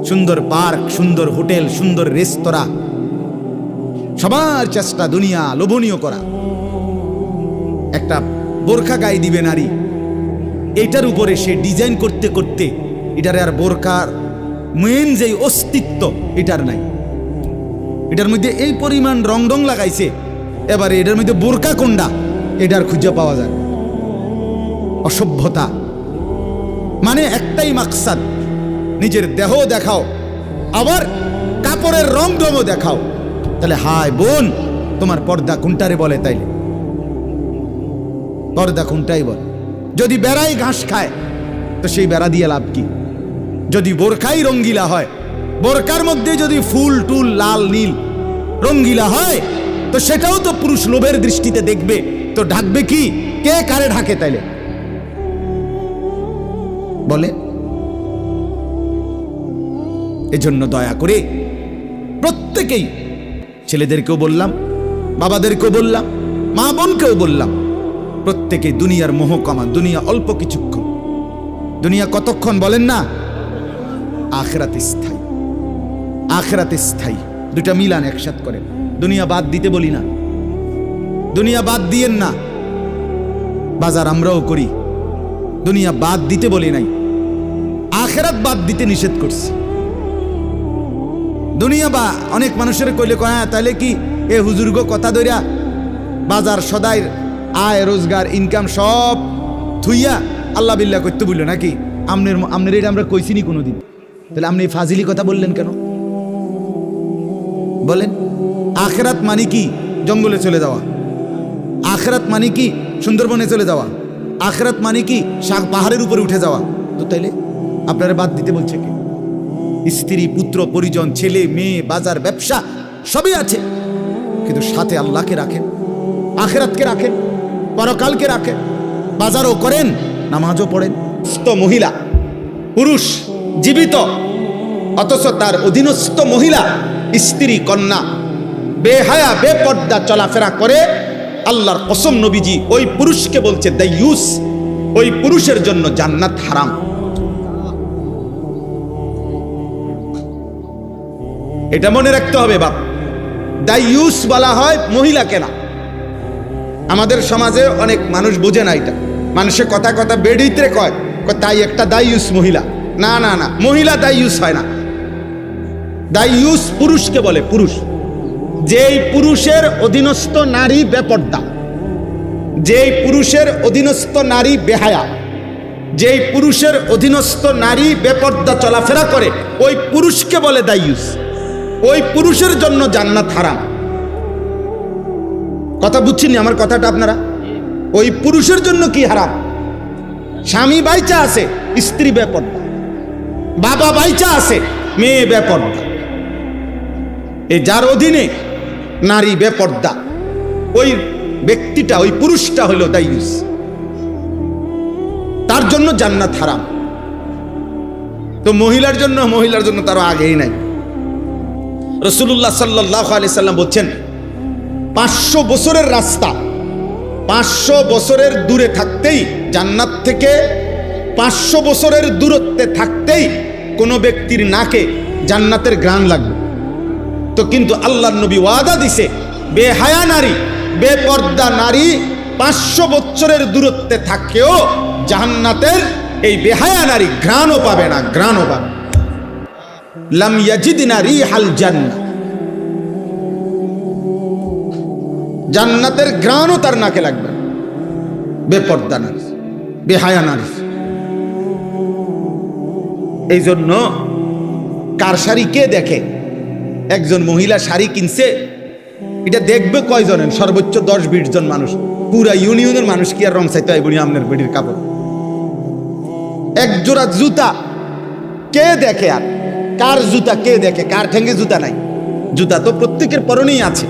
সুন্দর পার্ক, সুন্দর হোটেল, সুন্দর রেস্তোরাঁ, সবার চেষ্টা দুনিয়া লোভনীয় করা। একটা বোরখা গায়ে দিবে নারী, এটার উপরে সে ডিজাইন করতে করতে এটার আর বোরকার মেন যে অস্তিত্ব এটার নাই। এটার মধ্যে এই পরিমাণ রং রং লাগাইছে, এবারে এটার মধ্যে বোরকা কোনটা এটার খুঁজে পাওয়া যায়। অসভ্যতা। মানে একটাই মাকসাদ, নিজের দেহ দেখাও, আবার কাপড়ের রং রঙও দেখাও। তাহলে হায় বোন, তোমার পর্দা কোনটারে বলে? তাইলে পর্দা কোনটাই বলে? যদি বেড়াই ঘাস খায় তো সেই বেড়া দিয়ে লাভ কি? যদি বোরকাই রঙ্গিলা হয়, বোরকার মধ্যে যদি ফুল টুল লাল নীল রঙ্গিলা হয়, তো সেটাও তো পুরুষ লোভের দৃষ্টিতে দেখবে, তো ঢাকবে কি? কে কারে ঢাকে তাইলে বলে? এজন্য দয়া করে প্রত্যেকেই, ছেলেদেরকেও বললাম, বাবাদেরকেও বললাম, মা বোনকেও বললাম, প্রত্যেকে দুনিয়ার মোহ কমান। দুনিয়া অল্প কিছুক্ষণ, দুনিয়া কতক্ষণ বলেন না? আখিরাত স্থায়ী, আখিরাত স্থায়ী। দুটা মিলান একসাথ করেন। দুনিয়া বাদ দিতে বলি না, দুনিয়া বাদ দিয়েন না। বাজার আমরাও করি, দুনিয়া বাদ দিতে বলি নাই, আখিরাত বাদ দিতে নিষেধ করছি। দুনিয়া বা অনেক মানুষের কইলে কয়, হ্যাঁ তাইলে কি এ হুজুর্গ কথা ধরিয়া বাজার সদাই আয় রোজগার ইনকাম সব থুইয়া আল্লাহ বিল্লাহ করতে বললো নাকি? আমনের এটা আমরা কইছিনি কোনোদিন। তাহলে আপনি ফাজিলি কথা বললেন কেন বলেন? আখিরাত মানে কি? জঙ্গলে চলে যাওয়া। আখিরাত মানে কি? সুন্দরবনে চলে যাওয়া। আখিরাত মানে কি? শাক পাহাড়ের উপরে উঠে যাওয়া। তো তাইলে আপনারা বাদ দিতে বলছে কি? স্ত্রী, পুত্র, পরিজন, ছেলে মেয়ে, বাজার, ব্যবসা সবই আছে, কিন্তু সাথে আল্লাহকে রাখেন, আখিরাতকে রাখেন, পরকালকে রাখেন, বাজারও করেন, নামাজও পড়েন। মহিলা, পুরুষ জীবিত, অথচ তার অধীনস্থ মহিলা, স্ত্রী, কন্যা বেহায়া বেপর্দা চলাফেরা করে। আল্লাহর কসম, নবীজি ওই পুরুষকে বলছে দাইয়ুস, ওই পুরুষের জন্য জান্নাত হারাম। এটা মনে রাখতে হবে বাপ। দাইয়ুস বলা হয় মহিলাকে না। আমাদের সমাজে অনেক মানুষ বোঝে না এটা। মানুষের কথা কথা বেড়িতে কয়, তাই একটা দাইয়ুস মহিলা। না না না, মহিলা দাইয়ুস হয় না। দাইয়ুস পুরুষকে বলে। পুরুষ, যেই পুরুষের অধীনস্থ নারী বেপর্দা, যেই পুরুষের অধীনস্থ নারী বেহায়া, যেই পুরুষের অধীনস্থ নারী বেপর্দা চলাফেরা করে, ওই পুরুষকে বলে দাইয়ুস। ওই পুরুষের জন্য জান্নাত হারাম। কথা বুঝছেন আমার কথাটা আপনারা? ওই পুরুষের জন্য কি হারাম? স্বামী বাইচা আছে, স্ত্রী বেপর্দা, বাবা বাইচা আছে, মেয়ে বেপর্দা। এই যার অধীনে নারী বেপর্দা, ওই ব্যক্তিটা, ওই পুরুষটা হলো দাইয়ুস, তার জন্য জান্নাত হারাম। তো মহিলার জন্য তারও আগেই নাই। রাসূলুল্লাহ সাল্লাল্লাহু আলাইহি সাল্লাম বলছেন, 500 বছরের রাস্তা, 500 বছরের দূরে থাকতেই, জান্নাত থেকে 500 বছরের দূরত্বে থাকতেই কোনো ব্যক্তির নাকে জান্নাতের ঘ্রাণ লাগবে। তো কিন্তু আল্লাহর নবী ওয়াদা দিছে, বেহায়া নারী, বেপর্দা নারী 500 বছরের দূরত্বে থাকেও জান্নাতের এই বেহায়া নারী ঘ্রাণও পাবে না, ঘ্রাণও পাবে। লাম ইয়াজিদনা রিহাল জান্নাহ, জান্নাতের ঘ্রাণও তার নাকে লাগবে। বেপর্দা নারী, বেহায়া নারী। এই জন্য কার শাড়ি কে দেখে? একজন মহিলা শাড়ি কিনছে, এটা দেখবে কয়জনের? সর্বোচ্চ 10-20 জন মানুষ। পুরা ইউনিয়নের মানুষ কি আর রং চাইতে হয় বলি আপনার বেডির কাপড়? এক জোড়া জুতা কে দেখে? আর কার জুতা কে দেখে? কার ঠেঙ্গে জুতা নাই? জুতা তো প্রত্যেকের পরনেই আছে।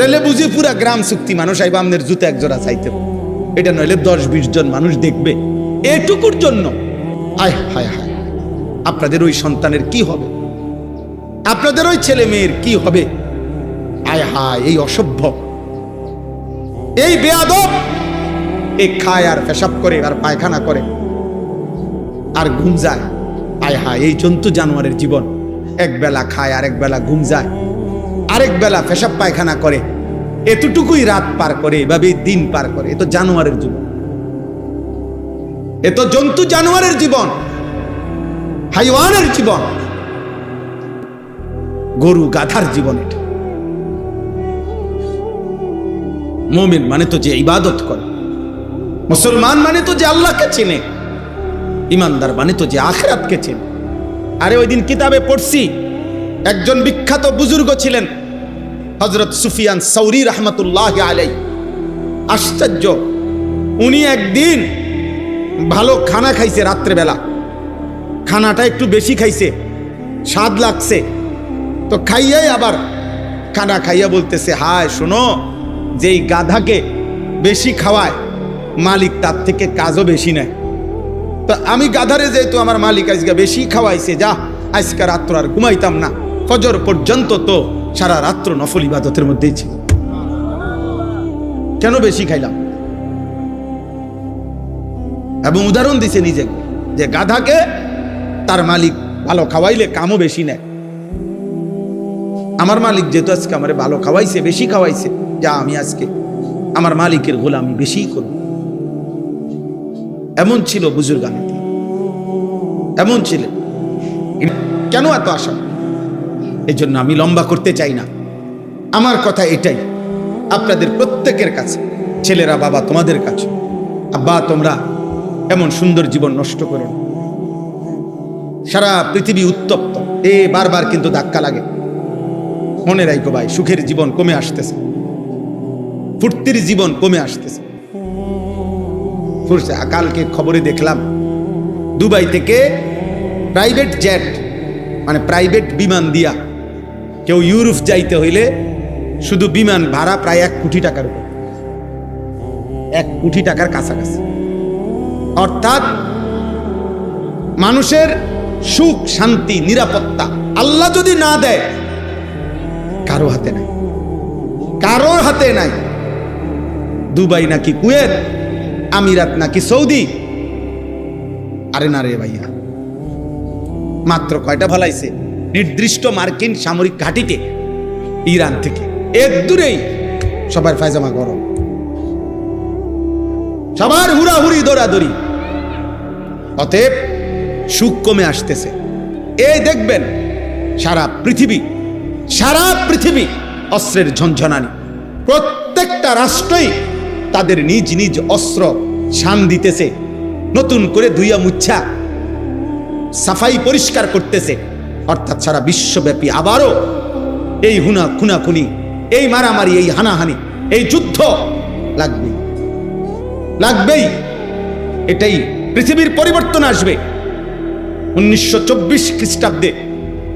তাহলে বুঝি পুরা গ্রাম চুক্তি মানুষ আইবা আমাদের জুতো একজোড়া চাইতে হবে। এটা নইলে 10-20 জন মানুষ দেখবে এটুকুর জন্য। আয় হায় হায়, আপনাদের ওই সন্তানের কি হবে, আপনাদের ওই ছেলে মেয়ের কি হবে? আয় হায়, এই অসভ্য, এই বেয়াদব, এই খায় আর পেশাব করে আর পায়খানা করে আর ঘুম যায়। আয় হায়, এই জন্তু জানোয়ারের জীবন। এক বেলা খায়, আরেক বেলা ঘুম যায়, আরেক বেলা পেশাব পায়খানা করে, এতটুকুই রাত পার করে, এভাবে দিন পার করে। এ তো জানোয়ারের জীবন, এ তো জন্তু জানোয়ারের জীবন, হাইওয়ানের জীবন, গরু গাধার জীবন। এটা মুমিন মানে তো যে ইবাদত করে, মুসলমান মানে তো যে আল্লাহকে চেনে, ইমানদার মানে তো যে আখিরাতকে চেনে। আরে ওই দিন কিতাবে পড়ছি, একজন বিখ্যাত বুজুর্গ ছিলেন হযরত সুফিয়ান সাউরি রাহমাতুল্লাহ আলাইহি। আশ্চর্য, উনি একদিন ভালো খানা খাইছে, রাত্রেবেলা খানাটা একটু বেশি খাইছে, স্বাদ লাগছে, তো খাইয়াই আবার খানা খাইয়া বলতেছে, হায় শোনো, যেই গাধাকে বেশি খাওয়ায় মালিক তার থেকে কাজও বেশি নেয়। তো আমি গাধারে যেহেতু আমার মালিক আজকে বেশি খাওয়াইছে, যা আজকে রাত্র আর ঘুমাইতাম না, ফজর পর্যন্ত তো সারা রাত্র নফল ইবাদতের মধ্যেই ছিল, কেন বেশি খাইলাম? এবং উদাহরণ দিছে নিজেকে যে গাধাকে তার মালিক ভালো খাওয়াইলে কামও বেশি নেয়। আমার মালিক যেহেতু আজকে আমার ভালো খাওয়াইছে, বেশি খাওয়াইছে, যা আমি আজকে আমার মালিকের গোলামি বেশি করব। এমন ছিল বুজুর্গানি, এমন ছিল। কেন এত আশা? এই জন্য আমি লম্বা করতে চাই না। আমার কথা এটাই, আপনাদের প্রত্যেকের কাছে, ছেলেরা বাবা তোমাদের কাছে, আব্বা তোমরা এমন সুন্দর জীবন নষ্ট করো না। সারা পৃথিবী উত্তপ্ত, বারবার কিন্তু ধাক্কা লাগে। মনে রাখো ভাই, সুখের জীবন কমে আসতেছে, ফুর্তির জীবন কমে আসতেছে। কালকে খবরে দেখলাম, দুবাই থেকে প্রাইভেট জেট, মানে প্রাইভেট বিমান দিয়া কেউ ইউরোপ যাইতে হইলে শুধু বিমান ভাড়া প্রায় 1 কোটি টাকার উপর, 1 কোটি টাকার কাছাকাছি। অর্থাৎ মানুষের সুখ শান্তি নিরাপত্তা আল্লাহ যদি না দেয়, কারো হাতে নাই, কারোর হাতে নাই। দুবাই নাকি কুয়েত, আমিরাত নাকি সৌদি, আরে না রে ভাইয়া, মাত্র কয়টা ফলাইছে নির্দিষ্ট মার্কিন সামরিক ঘাঁটিতে ইরান থেকে, এক দূরেই সবার পায়জামা গরম, সবার হুড়াহুড়ি দৌড়াদৌড়ি। অতএব সুখ কমে আসতেছে। এই দেখবেন সারা পৃথিবী অস্ত্রের ঝনঝনানি। প্রত্যেকটা রাষ্ট্রই তাদের নিজ নিজ অস্ত্র শান দিতেছে, নতুন করে ধুইয়া মুচ্ছা সাফাই পরিষ্কার করতেছে। অর্থাৎ সারা বিশ্বব্যাপী আবারও এই খুনাখুনি, এই মারামারি, এই হানাহানি, এই যুদ্ধ লাগবেই। এটাই পৃথিবীর পরিবর্তন আসবে। 1924 খ্রিস্টাব্দে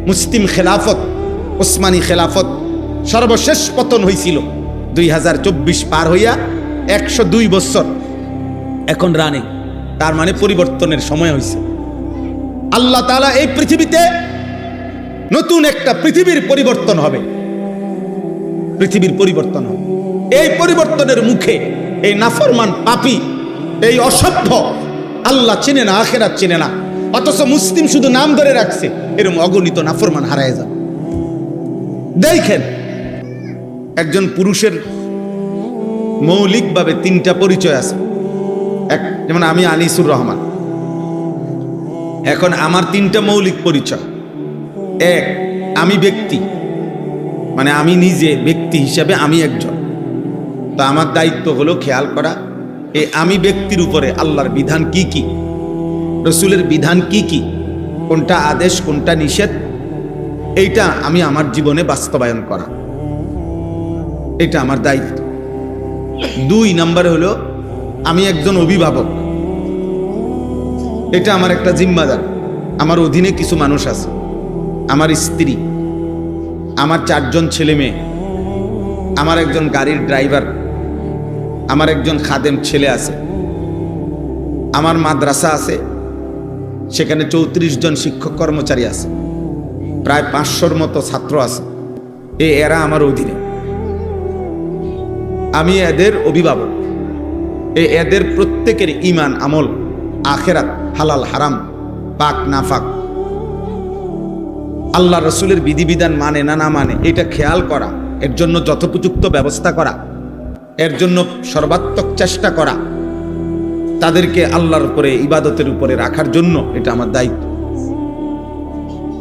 মুসলিম খেলাফত, ওসমানী খেলাফত সর্বশেষ পতন হয়েছিল। 2024 পার হইয়া 102 বছর এখন রানে, তার মানে পরিবর্তনের সময় হয়েছে। আল্লাহ তাআলা এই পৃথিবীতে নতুন একটা পৃথিবীর পরিবর্তন হবে, এই পরিবর্তনের মুখে এই নাফরমান পাপী, এই অসভ্য, আল্লাহ চেনে না, আখিরাত চেনে না, অথচ মুসলিম শুধু নাম ধরে রাখছে, এরকম অগণিত নাফরমান হারায় যাবে। দেখেন, একজন পুরুষের মৌলিকভাবে 3টা পরিচয় আছে। যেমন আমি আনিসুর রহমান, এখন আমার 3টা মৌলিক পরিচয়। 1, আমি ব্যক্তি, মানে আমি নিজে ব্যক্তি হিসাবে আমি একজন। তো আমার দায়িত্ব হলো খেয়াল করা এই আমি ব্যক্তির উপরে আল্লাহর বিধান কি কি, রসুলের বিধান কি কি, কোনটা আদেশ কোনটা নিষেধ, এইটা আমি আমার জীবনে বাস্তবায়ন করা, এটা আমার দায়িত্ব। 2 নম্বরে হলো আমি একজন অভিভাবক, এটা আমার একটা জিম্মাদার। আমার অধীনে কিছু মানুষ আছে, আমার স্ত্রী, আমার 4 জন ছেলে মেয়ে, আমার একজন গাড়ির ড্রাইভার, আমার একজন খাদেম ছেলে আছে, আমার মাদ্রাসা আছে, সেখানে 34 জন শিক্ষক কর্মচারী আছে, প্রায় 500-র মতো ছাত্র আছে। এরা আমার অধীনে, আমি এদের অভিভাবক। এদের প্রত্যেকের ঈমান, আমল, আখেরাত, হালাল হারাম, পাক নাফাক, আল্লাহ রসুলের বিধিবিধান মানে না না মানে এটা খেয়াল করা, এর জন্য যথোপযুক্ত ব্যবস্থা করা, এর জন্য সর্বাত্মক চেষ্টা করা, তাদেরকে আল্লাহর উপরে, ইবাদতের উপরে রাখার জন্য এটা আমার দায়িত্ব।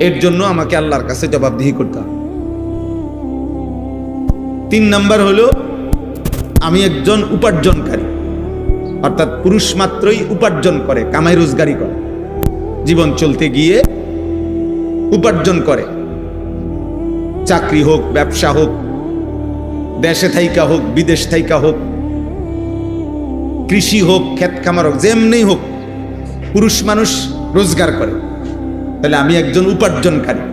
এর জন্য আমাকে আল্লাহর কাছে জবাবদিহি করতে হবে। 3 নাম্বার হলো আমি একজন উপার্জনকারী, অর্থাৎ পুরুষ মাত্রই উপার্জন করে, কামাই রোজগারি করে, জীবন চলতে গিয়ে উপার্জন করে, চাকরি হোক, ব্যবসা হোক, দেশে থাইকা হোক, বিদেশ থাইকা হোক, কৃষি হোক, ক্ষেত খামার হোক, যেমনি হোক পুরুষ মানুষ রোজগার করে। তাহলে আমি একজন উপার্জনকারী।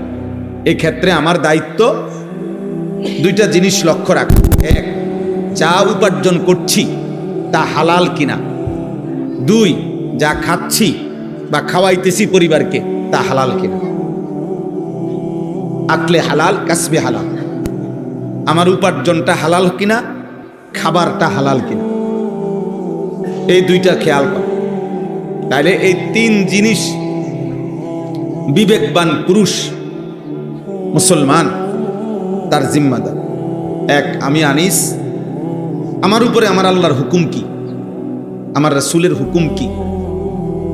এই ক্ষেত্রে আমার দায়িত্ব 2টা জিনিস লক্ষ্য রাখা। 1, যা উপার্জন করছি তা হালাল কিনা। 2, যা খাচ্ছি বা খাওয়াইতেছি পরিবারকে তা হালাল কিনা। আকলে হালাল, কাসবে হালাল। আমার উপার্জনটা হালাল কিনা, খাবারটা হালাল কিনা, এই 2টা খেয়াল কর। তাহলে এই 3 জিনিস বিবেকবান পুরুষ মুসলমান তার জিম্মাদার। 1, আমি আনিস, আমার উপরে আমার আল্লাহর হুকুম কি, আমার রাসূলের হুকুম কি,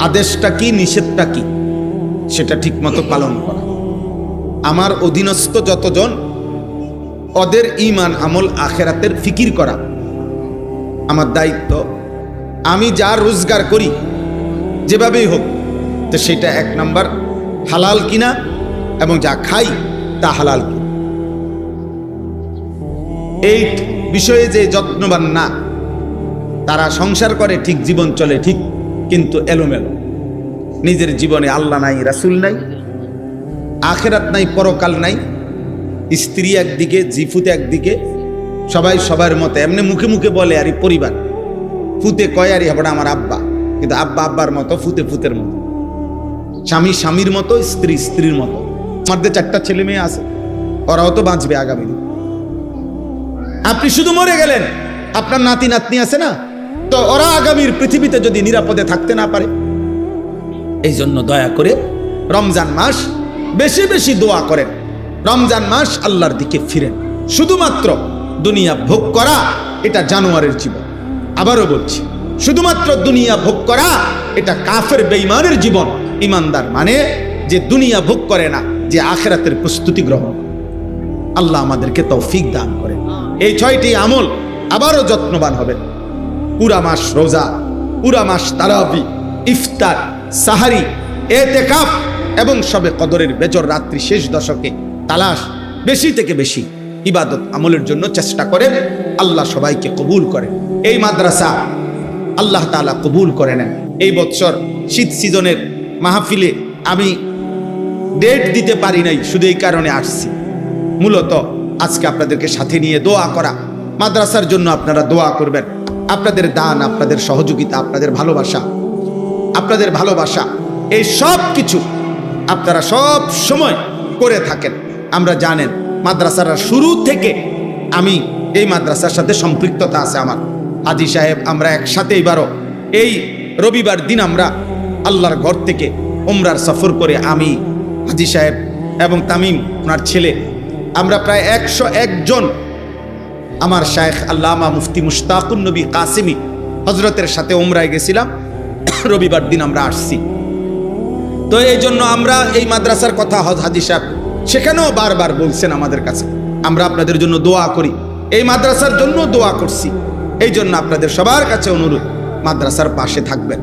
আদেশটা কি, নিষেধটা কি, সেটা ঠিকমতো পালন করা। আমার অধীনস্থ যতজন, ওদের ঈমান, আমল, আখেরাতের ফিকির করা আমার দায়িত্ব। আমি যা রোজগার করি যেভাবেই হোক, তো সেটা 1 নাম্বার হালাল কিনা, এবং যা খাই তা হালাল কিনা। এই বিষয়ে যে যত্নবান না, তারা সংসার করে ঠিক, জীবন চলে ঠিক, কিন্তু এলোমেলো। নিজের জীবনে আল্লাহ নাই, রাসূল নাই, আখেরাত নাই, পরকাল নাই, স্ত্রী একদিকে, জিফুতে একদিকে, সবাই সবার মতো এমনি মুখে মুখে বলে আরে পরিবার, ফুতে কয় আরে হবে আমার আব্বা, কিন্তু আব্বা আব্বার মতো, ফুতে ফুতের মতো, স্বামী স্বামীর মতো, স্ত্রী স্ত্রীর মতো। আমাদের 4টা ছেলে মেয়ে আছে, ওরাও তো বাঁচবে আগামী দিন। আপনি শুধু মরে গেলেন, আপনার নাতি নাতনি আছে না, তো ওরা আগামীর পৃথিবীতে যদি নিরাপদে থাকতে না পারে। এই জন্য দয়া করে রমজান মাস বেশি বেশি দোয়া করেন, রমজান মাস আল্লাহর দিকে ফিরেন। শুধুমাত্র দুনিয়া ভোগ করা এটা জানোয়ারের জীবন। আবারও বলছি, শুধুমাত্র দুনিয়া ভোগ করা এটা কাফের বেঈমানের জীবন। ইমানদার মানে যে দুনিয়া ভোগ করে না, যে আখিরাতের প্রস্তুতি গ্রহণ। আল্লাহ আমাদেরকে তৌফিক দান করেন। এই 6টি আমল আবারও যত্নবান হবেন। পুরা মাস রোজা, পুরা মাস তারাবি, ইফতার, সাহারি, এতেকাফ এবং শবে কদরের বেজর রাত্রি শেষ দশকে তালাশ, বেশি থেকে বেশি ইবাদত আমলের জন্য চেষ্টা করেন। আল্লাহ সবাইকে কবুল করেন। এই মাদ্রাসা আল্লাহ তাআলা কবুল করে নেন। এই বছর শীত সিজনের মাহফিলে আমি ডেট দিতে পারি নাই, শুধু এই কারণে আসছি, মূলত আজকে আপনাদেরকে সাথে নিয়ে দোয়া করা, মাদ্রাসার জন্য আপনারা দোয়া করবেন। আপনাদের দান, আপনাদের সহযোগিতা, আপনাদের ভালোবাসা, এই সব কিছু আপনারা সব সময় করে থাকেন। আমরা জানেন মাদ্রাসার শুরু থেকে আমি এই মাদ্রাসার সাথে সম্পৃক্ততা আছে আমার। হাজী সাহেব আমরা একসাথে এবারও এই রবিবার দিন আমরা আল্লাহর ঘর থেকে উমরার সফর করে, আমি, হাজী সাহেব এবং তামিম ওনার ছেলে, আমরা প্রায় 101 জন আমার শায়েখ আল্লামা মুফতি মুশতাকুন নবী কাসিমি হজরতের সাথে উমরায় গেছিলাম। রবিবার দিন আমরা আসছি। তো এই জন্য আমরা এই মাদ্রাসার কথা হাজী সাহেব সেখানেও বারবার বলছেন আমাদের কাছে, আমরা আপনাদের জন্য দোয়া করি, এই মাদ্রাসার জন্য দোয়া করছি। এই জন্য আপনাদের সবার কাছে অনুরোধ, মাদ্রাসার পাশে থাকবেন,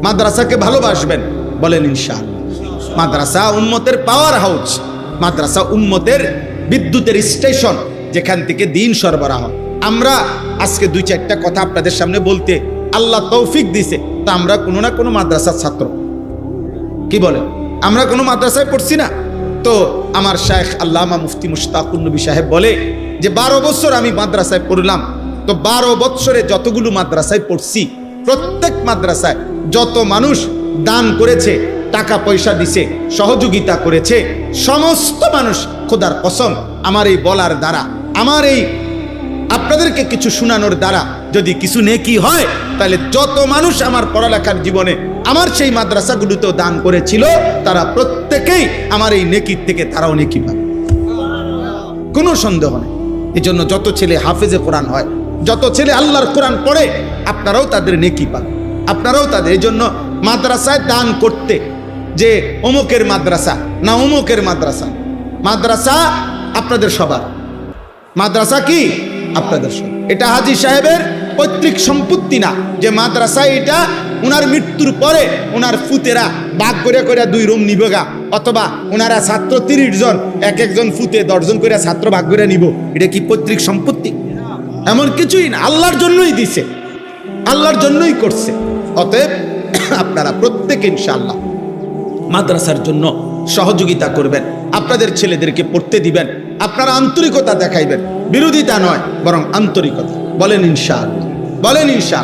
মাদ্রাসাকে ভালোবাসবেন, বলেন ইনশাআল্লাহ। মাদ্রাসা উম্মতের পাওয়ার হাউস, মাদ্রাসা উম্মতের বিদ্যুতের স্টেশন, যেখান থেকে দিন সরবরাহ। আমরা আজকে 2-4টা কথা আপনাদের সামনে বলতে আল্লাহ তৌফিক দিছে, তা আমরা কোনো না কোনো মাদ্রাসার ছাত্র। কি বলেন? আমরা কোনো মাদ্রাসায় পড়ছি না, তো আমার শায়েখ আল্লামা মুফতি মুশতাকুন নবী সাহেব বলে যে 12 বছর আমি মাদ্রাসায় পড়লাম, তো 12 বছরে যতগুলো মাদ্রাসায় পড়ছি, প্রত্যেক মাদ্রাসায় যত মানুষ দান করেছে, টাকা পয়সা দিছে, সহযোগিতা করেছে, সমস্ত মানুষ খোদার কসম আমার এই বলার দ্বারা, আমার এই আপনাদেরকে কিছু শোনানোর দ্বারা যদি কিছু নেকি হয়, তাহলে যত মানুষ আমার পড়ালেখার জীবনে আমার সেই মাদ্রাসাগুলোতেও দান করেছিল, তারা প্রত্যেকেই আমার এই নেকির থেকে তারাও নেকি পাবে, কোনো সন্দেহ নেই। এই জন্য যত ছেলে হাফেজে কোরআন হয়, যত ছেলে আল্লাহর কোরআন পড়ে, আপনারাও তাদের নেকি পাবেন, আপনারাও তাদের। এই জন্য মাদ্রাসায় দান করতে যে অমুকের মাদ্রাসা না অমুকের মাদ্রাসা, মাদ্রাসা আপনাদের সবার, মাদ্রাসা কি আপনাদের সবার। এটা হাজী সাহেবের পৈতৃক সম্পত্তি না যে মাদ্রাসা এটা উনার মৃত্যুর পরে উনার ফুতেরা ভাগ করে করে 2 রুম নিবেগা, অথবা উনারা ছাত্র 30 জন, এক একজন ফুতে 10 জন করে ছাত্র ভাগ করে নিব। এটা কি পৈতৃক সম্পত্তি? এমন কিছুই না, আল্লাহর জন্যই দিছে, আল্লাহর জন্যই করছে। অতএব আপনারা প্রত্যেকে ইনশাআল্লাহ মাদ্রাসার জন্য সহযোগিতা করবেন, আপনাদের ছেলেদেরকে পড়তে দিবেন, আপনারা আন্তরিকতা দেখাইবেন, বিরোধিতা নয় বরং আন্তরিকতা। বলেন ইনশাআল্লাহ, বলেন ইনশাআল্লাহ।